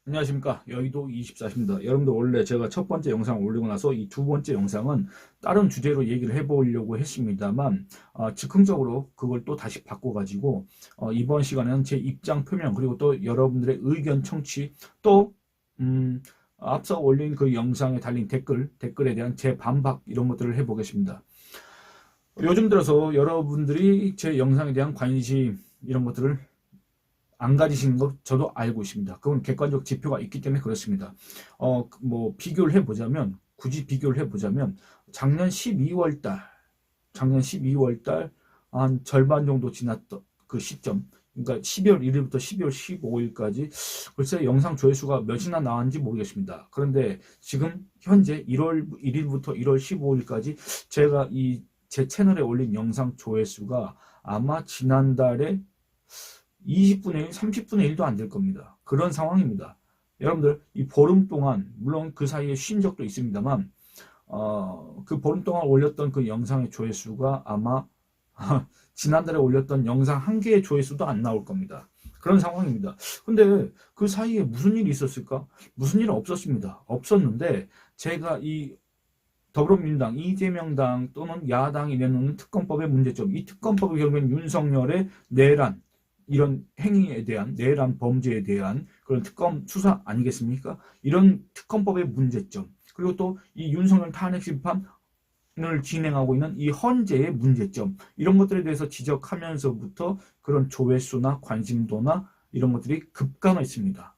안녕하십니까, 여의도 24입니다. 여러분들, 원래 제가 첫 번째 영상을 올리고 나서 이 두 번째 영상은 다른 주제로 얘기를 해보려고 했습니다만, 즉흥적으로 그걸 또 다시 바꿔가지고 이번 시간에는 제 입장 표명, 그리고 또 여러분들의 의견 청취, 또 앞서 올린 그 영상에 달린 댓글에 대한 제 반박, 이런 것들을 해보겠습니다. 요즘 들어서 여러분들이 제 영상에 대한 관심, 이런 것들을 안 가지시는 것 저도 알고 있습니다. 그건 객관적 지표가 있기 때문에 그렇습니다. 비교를 해보자면, 굳이 비교를 해보자면, 작년 12월 달 한 절반 정도 지났던 그 시점, 그러니까 12월 1일부터 12월 15일까지 글쎄 영상 조회수가 몇이나 나왔는지 모르겠습니다. 그런데 지금 현재 1월 1일부터 1월 15일까지 제가 제 채널에 올린 영상 조회수가 아마 지난달에 20분의 1, 30분의 1도 안 될 겁니다. 그런 상황입니다. 여러분들, 이 보름 동안, 물론 그 사이에 쉰 적도 있습니다만, 그 보름 동안 올렸던 그 영상의 조회수가 아마 지난달에 올렸던 영상 한 개의 조회수도 안 나올 겁니다. 그런 상황입니다. 근데 그 사이에 무슨 일이 있었을까? 무슨 일은 없었습니다. 없었는데 제가 이 더불어민주당, 이재명당 또는 야당이 내놓는 특검법의 문제점, 이 특검법이 결국엔 윤석열의 내란, 이런 행위에 대한, 내란 범죄에 대한 그런 특검 수사 아니겠습니까? 이런 특검법의 문제점, 그리고 또 이 윤석열 탄핵 심판을 진행하고 있는 이 헌재의 문제점, 이런 것들에 대해서 지적하면서부터 그런 조회수나 관심도나 이런 것들이 급감했습니다.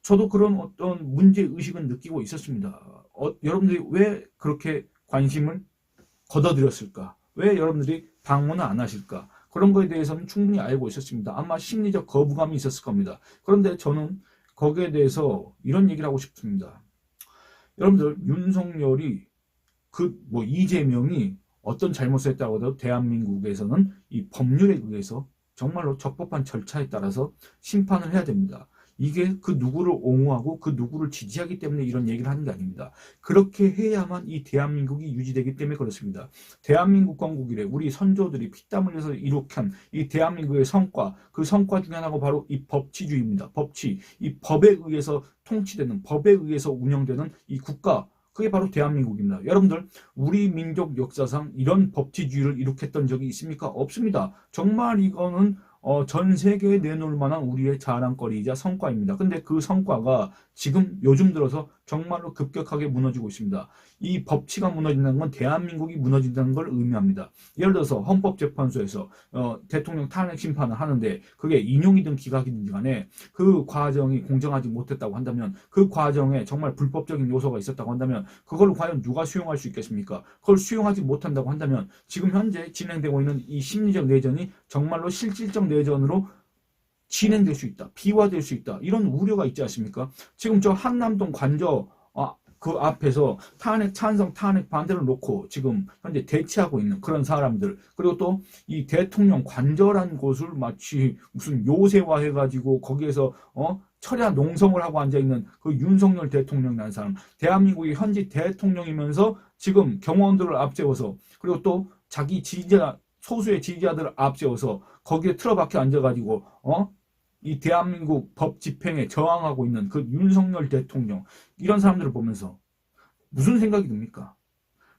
저도 그런 어떤 문제의식은 느끼고 있었습니다. 여러분들이 왜 그렇게 관심을 걷어들였을까? 왜 여러분들이 방문을 안 하실까? 그런 거에 대해서는 충분히 알고 있었습니다. 아마 심리적 거부감이 있었을 겁니다. 그런데 저는 거기에 대해서 이런 얘기를 하고 싶습니다. 여러분들, 윤석열이 이재명이 어떤 잘못을 했다고 해도 대한민국에서는 이 법률에 의해서 정말로 적법한 절차에 따라서 심판을 해야 됩니다. 이게 그 누구를 옹호하고 그 누구를 지지하기 때문에 이런 얘기를 하는 게 아닙니다. 그렇게 해야만 이 대한민국이 유지되기 때문에 그렇습니다. 대한민국 건국 이래 우리 선조들이 피땀 흘려서 이룩한 이 대한민국의 성과, 그 성과 중에 하나가 바로 이 법치주의입니다. 법치, 이 법에 의해서 통치되는, 법에 의해서 운영되는 이 국가, 그게 바로 대한민국입니다. 여러분들, 우리 민족 역사상 이런 법치주의를 이룩했던 적이 있습니까? 없습니다. 정말 이거는 전 세계에 내놓을 만한 우리의 자랑거리이자 성과입니다. 근데 그 성과가 지금 요즘 들어서 정말로 급격하게 무너지고 있습니다. 이 법치가 무너진다는 건 대한민국이 무너진다는 걸 의미합니다. 예를 들어서 헌법재판소에서 대통령 탄핵 심판을 하는데 그게 인용이든 기각이든 간에 그 과정이 공정하지 못했다고 한다면, 그 과정에 정말 불법적인 요소가 있었다고 한다면 그걸 과연 누가 수용할 수 있겠습니까? 그걸 수용하지 못한다고 한다면 지금 현재 진행되고 있는 이 심리적 내전이 정말로 실질적 내전으로 진행될 수 있다, 비화될 수 있다, 이런 우려가 있지 않습니까? 지금 저 한남동 관저 그 앞에서 탄핵 찬성, 탄핵 반대를 놓고 지금 현재 대치하고 있는 그런 사람들, 그리고 또 이 대통령 관저란 곳을 마치 무슨 요새화 해가지고 거기에서 철야 농성을 하고 앉아있는 그 윤석열 대통령이라는 사람, 대한민국의 현지 대통령이면서 지금 경호원들을 앞세워서, 그리고 또 자기 지지자, 소수의 지지자들을 앞세워서 거기에 틀어박혀 앉아가지고 이 대한민국 법 집행에 저항하고 있는 그 윤석열 대통령, 이런 사람들을 보면서 무슨 생각이 듭니까?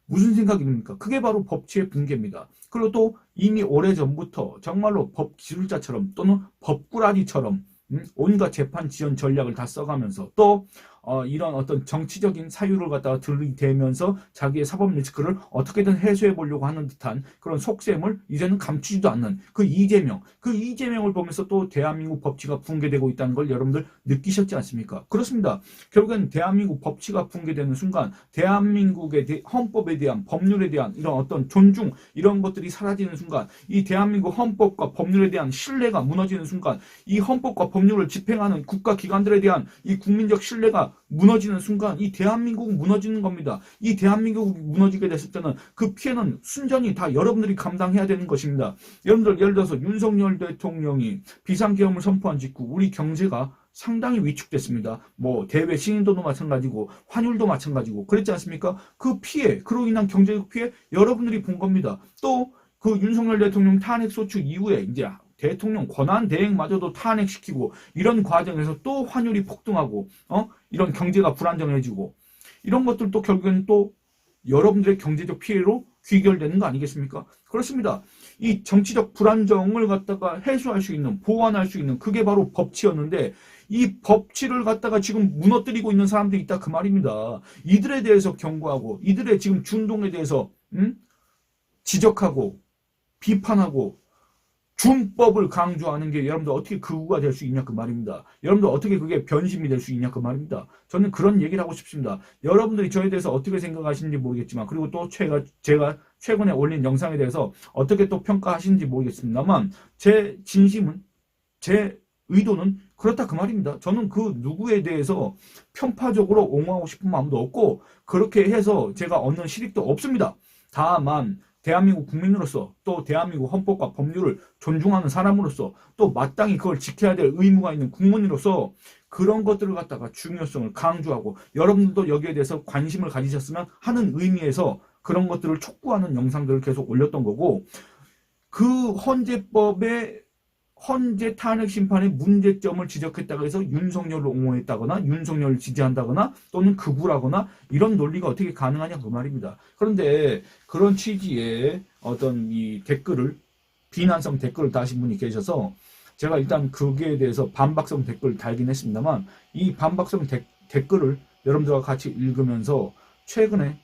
무슨 생각이 듭니까? 그게 바로 법치의 붕괴입니다. 그리고 또 이미 오래전부터 정말로 법 기술자처럼 또는 법꾸라지처럼 온갖 재판 지연 전략을 다 써가면서 또 이런 어떤 정치적인 사유를 갖다가 들이대면서 자기의 사법 리스크를 어떻게든 해소해 보려고 하는 듯한 그런 속셈을 이제는 감추지도 않는 그 이재명을 보면서 또 대한민국 법치가 붕괴되고 있다는 걸 여러분들 느끼셨지 않습니까? 그렇습니다. 결국엔 대한민국 법치가 붕괴되는 순간 대한민국의 헌법에 대한, 법률에 대한 이런 어떤 존중, 이런 것들이 사라지는 순간, 이 대한민국 헌법과 법률에 대한 신뢰가 무너지는 순간, 이 헌법과 법률을 집행하는 국가기관들에 대한 이 국민적 신뢰가 무너지는 순간 이 대한민국은 무너지는 겁니다. 이 대한민국이 무너지게 됐을 때는 그 피해는 순전히 다 여러분들이 감당해야 되는 것입니다. 여러분들, 예를 들어서 윤석열 대통령이 비상계엄을 선포한 직후 우리 경제가 상당히 위축됐습니다. 대외 신인도도 마찬가지고 환율도 마찬가지고 그랬지 않습니까? 그 피해, 그로 인한 경제적 피해 여러분들이 본 겁니다. 또 그 윤석열 대통령 탄핵 소추 이후에 이제 대통령 권한 대행마저도 탄핵시키고 이런 과정에서 또 환율이 폭등하고 이런 경제가 불안정해지고 이런 것들도 결국엔 또 여러분들의 경제적 피해로 귀결되는 거 아니겠습니까? 그렇습니다. 이 정치적 불안정을 갖다가 해소할 수 있는, 보완할 수 있는 그게 바로 법치였는데 이 법치를 갖다가 지금 무너뜨리고 있는 사람들이 있다 그 말입니다. 이들에 대해서 경고하고 이들의 지금 준동에 대해서 지적하고 비판하고 준법을 강조하는 게 여러분들 어떻게 극우가 될 수 있냐 그 말입니다. 여러분들 어떻게 그게 변심이 될 수 있냐 그 말입니다. 저는 그런 얘기를 하고 싶습니다. 여러분들이 저에 대해서 어떻게 생각하시는지 모르겠지만 그리고 또 제가 최근에 올린 영상에 대해서 어떻게 또 평가하시는지 모르겠습니다만 제 진심은 제 의도는 그렇다 그 말입니다. 저는 그 누구에 대해서 편파적으로 옹호하고 싶은 마음도 없고 그렇게 해서 제가 얻는 실익도 없습니다. 다만 대한민국 국민으로서 또 대한민국 헌법과 법률을 존중하는 사람으로서 또 마땅히 그걸 지켜야 될 의무가 있는 국민으로서 그런 것들을 갖다가 중요성을 강조하고 여러분들도 여기에 대해서 관심을 가지셨으면 하는 의미에서 그런 것들을 촉구하는 영상들을 계속 올렸던 거고 그 헌재 탄핵 심판의 문제점을 지적했다고 해서 윤석열을 옹호했다거나 윤석열을 지지한다거나 또는 극우라거나 이런 논리가 어떻게 가능하냐 그 말입니다. 그런데 그런 취지의 어떤 이 댓글을 비난성 댓글을 다신 분이 계셔서 제가 일단 거기에 대해서 반박성 댓글을 달긴 했습니다만 이 반박성 댓글을 여러분들과 같이 읽으면서 최근에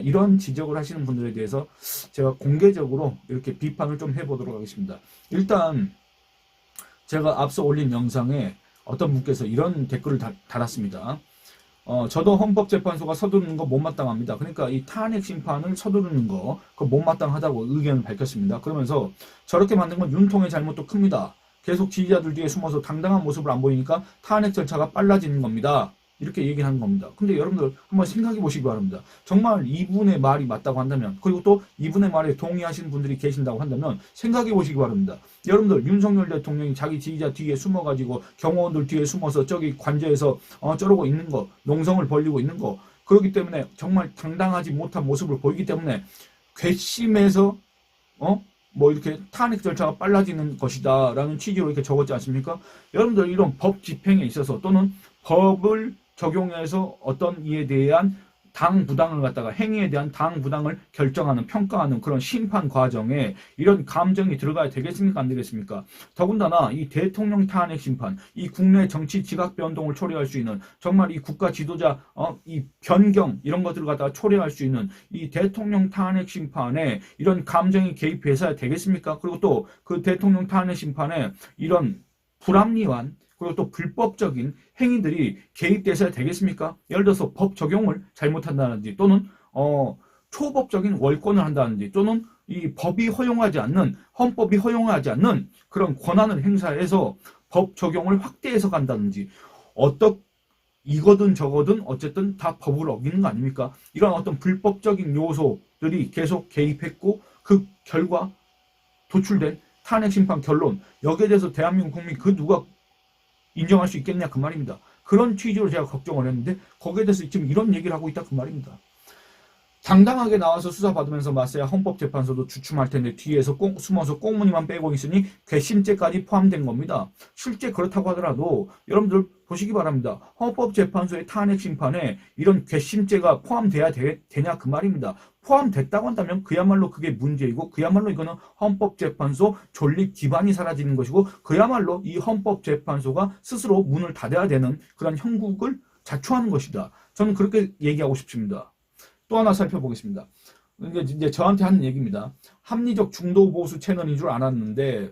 이런 지적을 하시는 분들에 대해서 제가 공개적으로 이렇게 비판을 좀 해보도록 하겠습니다. 일단 제가 앞서 올린 영상에 어떤 분께서 이런 댓글을 달았습니다. 저도 헌법재판소가 서두르는 거 못마땅합니다. 그러니까 이 탄핵 심판을 서두르는 거 그거 못마땅하다고 의견을 밝혔습니다. 그러면서 저렇게 만든 건 윤통의 잘못도 큽니다. 계속 지지자들 뒤에 숨어서 당당한 모습을 안 보이니까 탄핵 절차가 빨라지는 겁니다. 이렇게 얘기하는 겁니다. 근데 여러분들 한번 생각해 보시기 바랍니다. 정말 이분의 말이 맞다고 한다면 그리고 또 이분의 말에 동의하시는 분들이 계신다고 한다면 생각해 보시기 바랍니다. 여러분들 윤석열 대통령이 자기 지지자 뒤에 숨어가지고 경호원들 뒤에 숨어서 저기 관저에서 저러고 있는 거 농성을 벌이고 있는 거 그렇기 때문에 정말 당당하지 못한 모습을 보이기 때문에 괘씸해서 뭐 이렇게 탄핵 절차가 빨라지는 것이다 라는 취지로 이렇게 적었지 않습니까? 여러분들 이런 법 집행에 있어서 또는 법을 적용해서 어떤 이에 대한 당부당을 갖다가 행위에 대한 당부당을 결정하는 평가하는 그런 심판 과정에 이런 감정이 들어가야 되겠습니까 안 되겠습니까? 더군다나 이 대통령 탄핵 심판 이 국내 정치 지각 변동을 초래할 수 있는 정말 이 국가 지도자 이 변경 이런 것들을 갖다가 초래할 수 있는 이 대통령 탄핵 심판에 이런 감정이 개입해서야 되겠습니까? 그리고 또 그 대통령 탄핵 심판에 이런 불합리한 그리고 또 불법적인 행위들이 개입돼서야 되겠습니까? 예를 들어서 법 적용을 잘못한다든지 또는 초법적인 월권을 한다든지 또는 이 법이 허용하지 않는 헌법이 허용하지 않는 그런 권한을 행사해서 법 적용을 확대해서 간다든지 이거든 저거든 어쨌든 다 법을 어기는 거 아닙니까? 이런 어떤 불법적인 요소들이 계속 개입했고 그 결과 도출된 탄핵 심판 결론 여기에 대해서 대한민국 국민 그 누가 인정할 수 있겠냐 그 말입니다. 그런 취지로 제가 걱정을 했는데 거기에 대해서 지금 이런 얘기를 하고 있다 그 말입니다. 당당하게 나와서 수사받으면서 맞서야 헌법재판소도 주춤할 텐데 뒤에서 숨어서 꽁무니만 빼고 있으니 괘씸죄까지 포함된 겁니다. 실제 그렇다고 하더라도 여러분들 보시기 바랍니다. 헌법재판소의 탄핵 심판에 이런 괘씸죄가 포함돼야 되냐 그 말입니다. 포함됐다고 한다면 그야말로 그게 문제이고 그야말로 이거는 헌법재판소 존립 기반이 사라지는 것이고 그야말로 이 헌법재판소가 스스로 문을 닫아야 되는 그런 형국을 자초하는 것이다. 저는 그렇게 얘기하고 싶습니다. 또 하나 살펴보겠습니다. 이제 저한테 하는 얘기입니다. 합리적 중도 보수 채널인 줄 알았는데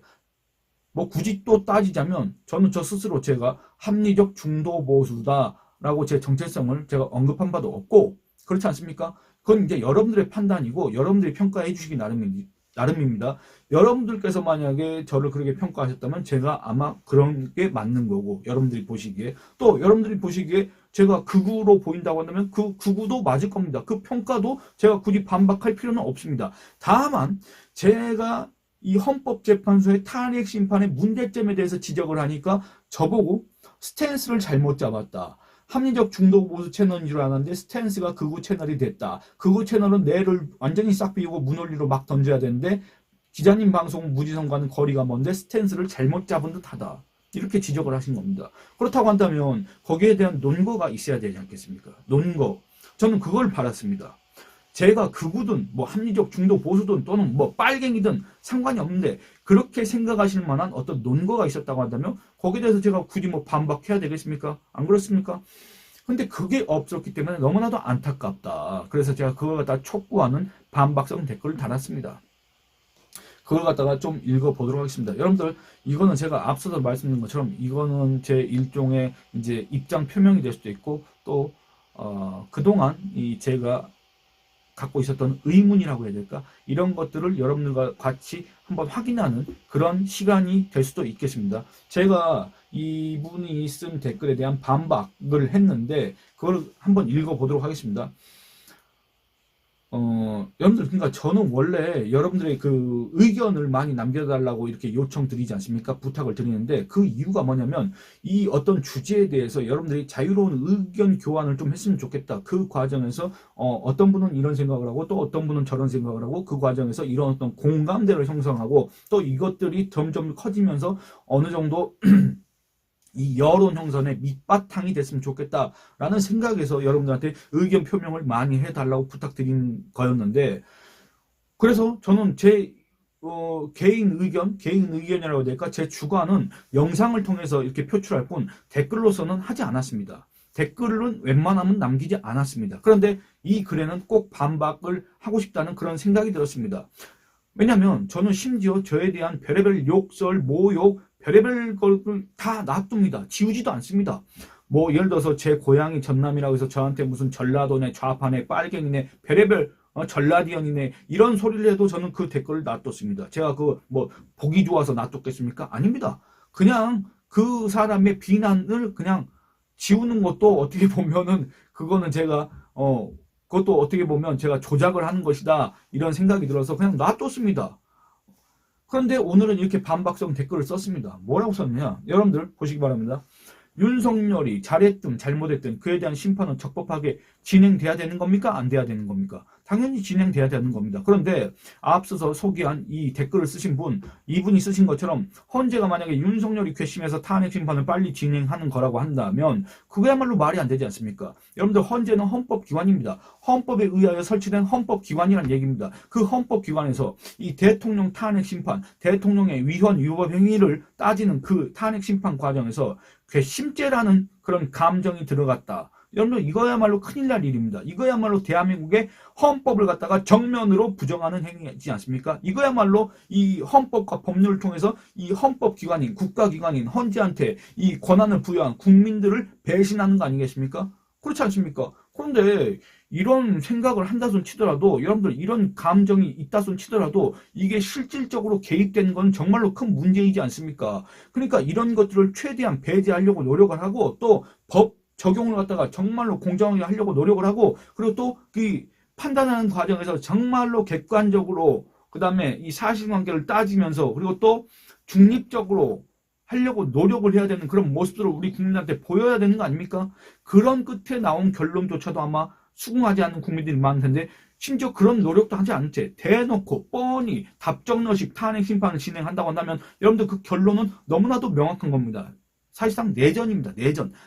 뭐 굳이 또 따지자면 저는 저 스스로 제가 합리적 중도 보수다라고 제 정체성을 제가 언급한 바도 없고 그렇지 않습니까? 그건 이제 여러분들의 판단이고 여러분들이 평가해 주시기 나름입니다. 여러분들께서 만약에 저를 그렇게 평가하셨다면 제가 아마 그런 게 맞는 거고 여러분들이 보시기에 또 여러분들이 보시기에 제가 극우로 보인다고 한다면 그 극우도 맞을 겁니다. 그 평가도 제가 굳이 반박할 필요는 없습니다. 다만 제가 이 헌법재판소의 탄핵 심판의 문제점에 대해서 지적을 하니까 저보고 스탠스를 잘못 잡았다. 합리적 중도 보수 채널인 줄 알았는데 스탠스가 극우 채널이 됐다. 극우 채널은 뇌를 완전히 싹 비우고 무논리로 막 던져야 되는데 기자님 방송 무지성과는 거리가 먼데 스탠스를 잘못 잡은 듯하다. 이렇게 지적을 하신 겁니다. 그렇다고 한다면 거기에 대한 논거가 있어야 되지 않겠습니까? 논거. 저는 그걸 바랐습니다. 제가 극우든 뭐 합리적 중도 보수든 또는 뭐 빨갱이든 상관이 없는데 그렇게 생각하실 만한 어떤 논거가 있었다고 한다면 거기에 대해서 제가 굳이 뭐 반박해야 되겠습니까? 안 그렇습니까? 근데 그게 없었기 때문에 너무나도 안타깝다. 그래서 제가 그걸 갖다 촉구하는 반박성 댓글을 달았습니다. 그걸 갖다가 좀 읽어보도록 하겠습니다. 여러분들, 이거는 제가 앞서서 말씀드린 것처럼 이거는 제 일종의 이제 입장 표명이 될 수도 있고 또 그동안 제가 갖고 있었던 의문이라고 해야 될까? 이런 것들을 여러분들과 같이 한번 확인하는 그런 시간이 될 수도 있겠습니다. 제가 이분이 쓴 댓글에 대한 반박을 했는데 그걸 한번 읽어보도록 하겠습니다. 여러분들, 그러니까 저는 원래 여러분들의 그 의견을 많이 남겨달라고 이렇게 요청드리지 않습니까? 부탁을 드리는데 그 이유가 뭐냐면 이 어떤 주제에 대해서 여러분들이 자유로운 의견 교환을 좀 했으면 좋겠다. 그 과정에서 어떤 분은 이런 생각을 하고 또 어떤 분은 저런 생각을 하고 그 과정에서 이런 어떤 공감대를 형성하고 또 이것들이 점점 커지면서 어느 정도 이 여론 형성의 밑바탕이 됐으면 좋겠다라는 생각에서 여러분들한테 의견 표명을 많이 해달라고 부탁드린 거였는데, 그래서 저는 제 개인 의견이라고 해야 될까? 제 주관은 영상을 통해서 이렇게 표출할 뿐 댓글로서는 하지 않았습니다. 댓글은 웬만하면 남기지 않았습니다. 그런데 이 글에는 꼭 반박을 하고 싶다는 그런 생각이 들었습니다. 왜냐하면 저는 심지어 저에 대한 별의별 욕설, 모욕, 별의별 걸 다 놔둡니다. 지우지도 않습니다. 뭐 예를 들어서 제 고향이 전남이라고 해서 저한테 무슨 전라도네, 좌파네, 빨갱이네, 별의별 전라디언이네 이런 소리를 해도 저는 그 댓글을 놔뒀습니다. 제가 그 뭐 보기 좋아서 놔뒀겠습니까? 아닙니다. 그냥 그 사람의 비난을 그냥 지우는 것도 어떻게 보면은 그거는 제가 그것도 어떻게 보면 제가 조작을 하는 것이다 이런 생각이 들어서 그냥 놔뒀습니다. 그런데 오늘은 이렇게 반박성 댓글을 썼습니다. 뭐라고 썼느냐? 여러분들 보시기 바랍니다. 윤석열이 잘했든 잘못했든 그에 대한 심판은 적법하게 진행돼야 되는 겁니까? 안 돼야 되는 겁니까? 당연히 진행돼야 되는 겁니다. 그런데 앞서서 소개한 이 댓글을 쓰신 분, 이분이 쓰신 것처럼 헌재가 만약에 윤석열이 괘씸해서 탄핵 심판을 빨리 진행하는 거라고 한다면 그거야말로 말이 안 되지 않습니까? 여러분들, 헌재는 헌법기관입니다. 헌법에 의하여 설치된 헌법기관이라는 얘기입니다. 그 헌법기관에서 이 대통령 탄핵 심판, 대통령의 위헌 위법 행위를 따지는 그 탄핵 심판 과정에서 괘씸죄라는 그런 감정이 들어갔다. 여러분들, 이거야말로 큰일 날 일입니다. 이거야말로 대한민국의 헌법을 갖다가 정면으로 부정하는 행위이지 않습니까? 이거야말로 이 헌법과 법률을 통해서 이 헌법기관인, 국가기관인 헌재한테 이 권한을 부여한 국민들을 배신하는 거 아니겠습니까? 그렇지 않습니까? 그런데 이런 생각을 한다손 치더라도, 여러분들 이런 감정이 있다손 치더라도 이게 실질적으로 개입된 건 정말로 큰 문제이지 않습니까? 그러니까 이런 것들을 최대한 배제하려고 노력을 하고 또 법 적용을 갖다가 정말로 공정하게 하려고 노력을 하고, 그리고 또 그 판단하는 과정에서 정말로 객관적으로 그 다음에 이 사실관계를 따지면서 그리고 또 중립적으로 하려고 노력을 해야 되는 그런 모습들을 우리 국민한테 보여야 되는 거 아닙니까? 그런 끝에 나온 결론조차도 아마 수긍하지 않는 국민들이 많을 텐데 심지어 그런 노력도 하지 않은 채 대놓고 뻔히 답정너식 탄핵 심판을 진행한다고 한다면 여러분들 그 결론은 너무나도 명확한 겁니다. 사실상 내전입니다.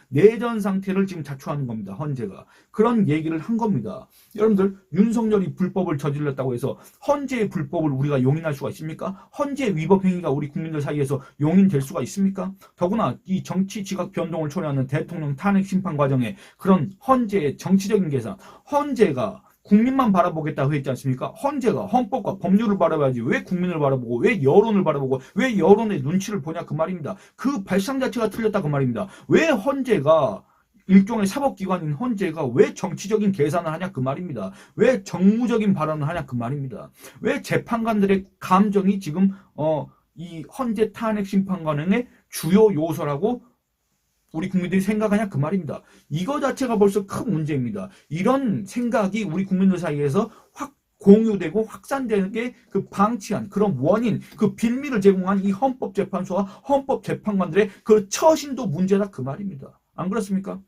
내전 상태를 지금 자초하는 겁니다. 헌재가. 그런 얘기를 한 겁니다. 여러분들, 윤석열이 불법을 저질렀다고 해서 헌재의 불법을 우리가 용인할 수가 있습니까? 헌재 위법 행위가 우리 국민들 사이에서 용인될 수가 있습니까? 더구나 이 정치 지각 변동을 초래하는 대통령 탄핵 심판 과정에 그런 헌재의 정치적인 계산, 헌재가 국민만 바라보겠다고 했지 않습니까? 헌재가 헌법과 법률을 바라봐야지 왜 국민을 바라보고 왜 여론을 바라보고 왜 여론의 눈치를 보냐 그 말입니다. 그 발상 자체가 틀렸다 그 말입니다. 왜 헌재가 일종의 사법기관인 헌재가 왜 정치적인 계산을 하냐 그 말입니다. 왜 정무적인 발언을 하냐 그 말입니다. 왜 재판관들의 감정이 지금 이 헌재 탄핵 심판관의 주요 요소라고 우리 국민들이 생각하냐 그 말입니다. 이거 자체가 벌써 큰 문제입니다. 이런 생각이 우리 국민들 사이에서 확 공유되고 확산되는 게 그 방치한 그런 원인, 그 빌미를 제공한 이 헌법재판소와 헌법재판관들의 그 처신도 문제다 그 말입니다. 안 그렇습니까?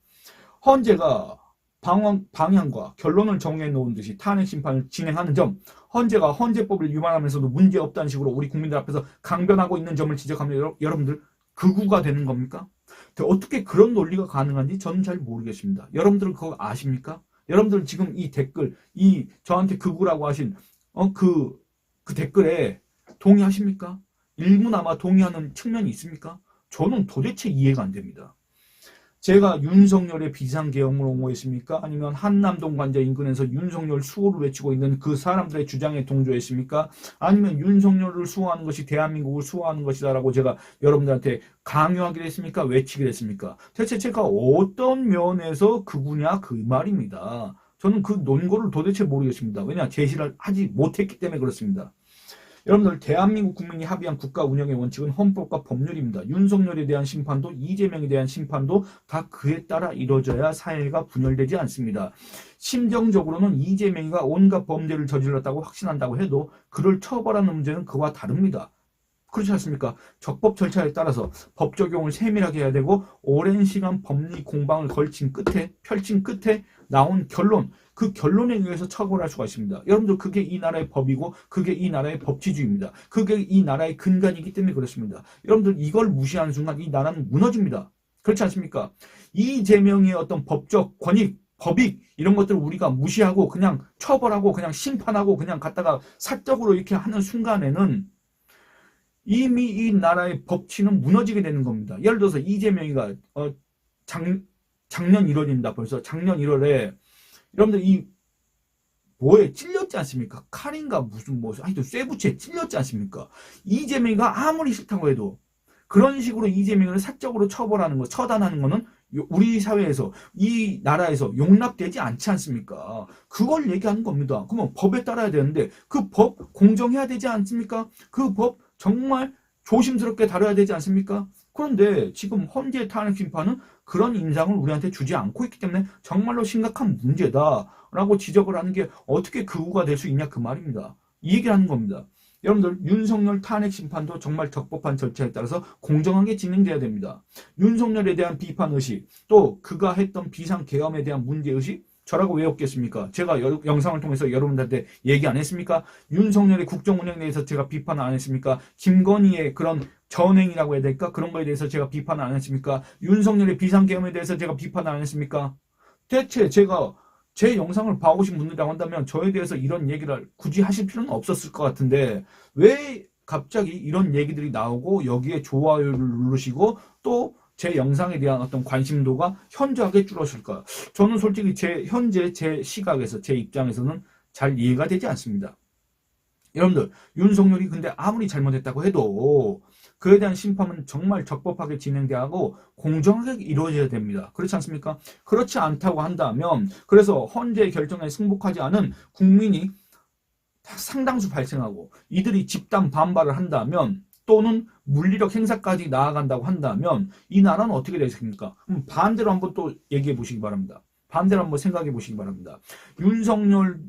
헌재가 방향과 결론을 정해 놓은 듯이 탄핵 심판을 진행하는 점, 헌재가 헌재법을 위반하면서도 문제없다는 식으로 우리 국민들 앞에서 강변하고 있는 점을 지적하면 여러분들 극우가 되는 겁니까? 어떻게 그런 논리가 가능한지 저는 잘 모르겠습니다. 여러분들은 그거 아십니까? 여러분들 지금 이 댓글, 이 저한테 극우라고 하신 그 댓글에 동의하십니까? 일부나마 동의하는 측면이 있습니까? 저는 도대체 이해가 안 됩니다. 제가 윤석열의 비상계엄을 옹호했습니까? 아니면 한남동 관저 인근에서 윤석열 수호를 외치고 있는 그 사람들의 주장에 동조했습니까? 아니면 윤석열을 수호하는 것이 대한민국을 수호하는 것이다라고 제가 여러분들한테 강요하기로 했습니까? 외치기로 했습니까? 대체 제가 어떤 면에서 극우냐 그 말입니다. 저는 그 논거를 도대체 모르겠습니다. 왜냐? 제시를 하지 못했기 때문에 그렇습니다. 여러분들, 대한민국 국민이 합의한 국가 운영의 원칙은 헌법과 법률입니다. 윤석열에 대한 심판도 이재명에 대한 심판도 다 그에 따라 이루어져야 사회가 분열되지 않습니다. 심정적으로는 이재명이가 온갖 범죄를 저질렀다고 확신한다고 해도 그를 처벌하는 문제는 그와 다릅니다. 그렇지 않습니까? 적법 절차에 따라서 법 적용을 세밀하게 해야 되고 오랜 시간 법리 공방을 펼친 끝에 나온 결론, 그 결론에 의해서 처벌할 수가 있습니다. 여러분들, 그게 이 나라의 법이고 그게 이 나라의 법치주의입니다. 그게 이 나라의 근간이기 때문에 그렇습니다. 여러분들, 이걸 무시하는 순간 이 나라는 무너집니다. 그렇지 않습니까? 이재명의 어떤 법적 권익, 법익 이런 것들을 우리가 무시하고 그냥 처벌하고 그냥 심판하고 그냥 갖다가 사적으로 이렇게 하는 순간에는 이미 이 나라의 법치는 무너지게 되는 겁니다. 예를 들어서 이재명이가 작년 1월입니다. 벌써 작년 1월에 여러분들 이 뭐에 찔렸지 않습니까? 칼인가 무슨 하여튼 쇠붙이에 찔렸지 않습니까? 이재명이가 아무리 싫다고 해도 그런 식으로 이재명을 사적으로 처벌하는 거, 처단하는 거는 우리 사회에서, 이 나라에서 용납되지 않지 않습니까? 그걸 얘기하는 겁니다. 그러면 법에 따라야 되는데 그 법 공정해야 되지 않습니까? 그 법 정말 조심스럽게 다뤄야 되지 않습니까? 그런데 지금 헌재 탄핵 심판은 그런 인상을 우리한테 주지 않고 있기 때문에 정말로 심각한 문제다라고 지적을 하는 게 어떻게 극우가 될 수 있냐 그 말입니다. 이 얘기를 하는 겁니다. 여러분들, 윤석열 탄핵 심판도 정말 적법한 절차에 따라서 공정하게 진행돼야 됩니다. 윤석열에 대한 비판의식, 또 그가 했던 비상계엄에 대한 문제의식, 저라고 왜 없겠습니까? 제가 영상을 통해서 여러분들한테 얘기 안 했습니까? 윤석열의 국정운영에 대해서 제가 비판 안 했습니까? 김건희의 그런 전행이라고 해야 될까? 그런 거에 대해서 제가 비판 안 했습니까? 윤석열의 비상계엄에 대해서 제가 비판 안 했습니까? 대체 제가 제 영상을 봐오신 분들이라고 한다면 저에 대해서 이런 얘기를 굳이 하실 필요는 없었을 것 같은데 왜 갑자기 이런 얘기들이 나오고 여기에 좋아요를 누르시고 또 제 영상에 대한 어떤 관심도가 현저하게 줄었을까? 저는 솔직히 현재 제 시각에서, 제 입장에서는 잘 이해가 되지 않습니다. 여러분들, 윤석열이 근데 아무리 잘못했다고 해도 그에 대한 심판은 정말 적법하게 진행되고 공정하게 이루어져야 됩니다. 그렇지 않습니까? 그렇지 않다고 한다면, 그래서 헌재의 결정에 승복하지 않은 국민이 상당수 발생하고 이들이 집단 반발을 한다면, 또는 물리력 행사까지 나아간다고 한다면 이 나라는 어떻게 되겠습니까? 반대로 한번 또 얘기해 보시기 바랍니다. 반대로 한번 생각해 보시기 바랍니다. 윤석열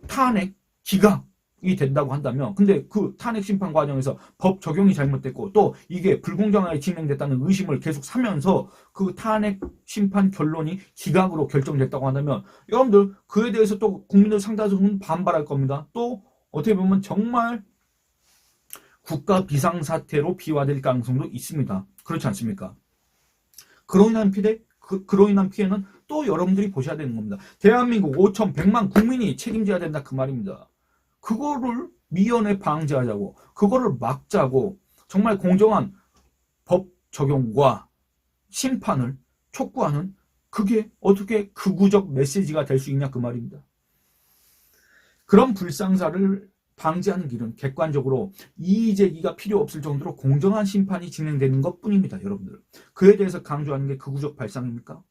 탄핵 기각이 된다고 한다면, 근데 그 탄핵 심판 과정에서 법 적용이 잘못됐고 또 이게 불공정하게 진행됐다는 의심을 계속 사면서 그 탄핵 심판 결론이 기각으로 결정됐다고 한다면 여러분들, 그에 대해서 또 국민들 상당수는 반발할 겁니다. 또 어떻게 보면 정말 국가 비상사태로 비화될 가능성도 있습니다. 그렇지 않습니까? 그로 인한 피해는 또 여러분들이 보셔야 되는 겁니다. 대한민국 5,100만 국민이 책임져야 된다 그 말입니다. 그거를 미연에 방지하자고, 그거를 막자고 정말 공정한 법 적용과 심판을 촉구하는, 그게 어떻게 극우적 메시지가 될 수 있냐 그 말입니다. 그런 불상사를 방지하는 길은 객관적으로 이의제기가 필요 없을 정도로 공정한 심판이 진행되는 것뿐입니다. 여러분들, 그에 대해서 강조하는 게 극우적 발상입니까?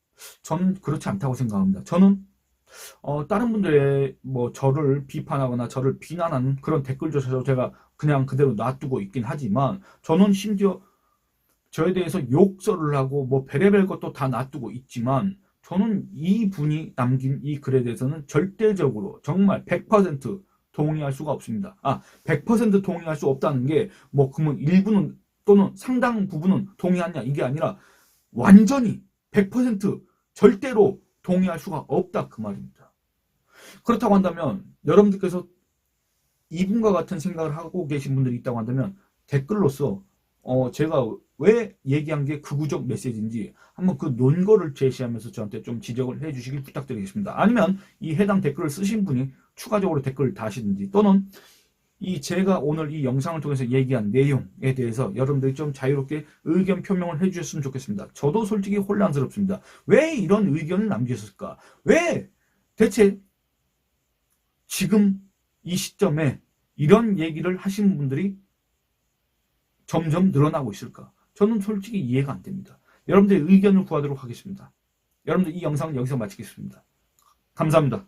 저는 그렇지 않다고 생각합니다. 저는 다른 분들의 저를 비판하거나 저를 비난하는 그런 댓글조차도 제가 그냥 그대로 놔두고 있긴 하지만, 저는 심지어 저에 대해서 욕설을 하고 별의별 것도 다 놔두고 있지만, 저는 이 분이 남긴 이 글에 대해서는 절대적으로 정말 100% 동의할 수가 없습니다. 100% 동의할 수 없다는 게 그러면 일부는 또는 상당 부분은 동의하냐 이게 아니라 완전히 100% 절대로 동의할 수가 없다 그 말입니다. 그렇다고 한다면 여러분들께서 이분과 같은 생각을 하고 계신 분들이 있다고 한다면 댓글로서 제가 왜 얘기한 게 극우적 메시지인지 한번 그 논거를 제시하면서 저한테 좀 지적을 해주시길 부탁드리겠습니다. 아니면 이 해당 댓글을 쓰신 분이 추가적으로 댓글을 다시든지 또는 이 제가 오늘 이 영상을 통해서 얘기한 내용에 대해서 여러분들이 좀 자유롭게 의견 표명을 해주셨으면 좋겠습니다. 저도 솔직히 혼란스럽습니다. 왜 이런 의견을 남기셨을까? 왜 대체 지금 이 시점에 이런 얘기를 하시는 분들이 점점 늘어나고 있을까? 저는 솔직히 이해가 안 됩니다. 여러분들의 의견을 구하도록 하겠습니다. 여러분들 이 영상은 여기서 마치겠습니다. 감사합니다.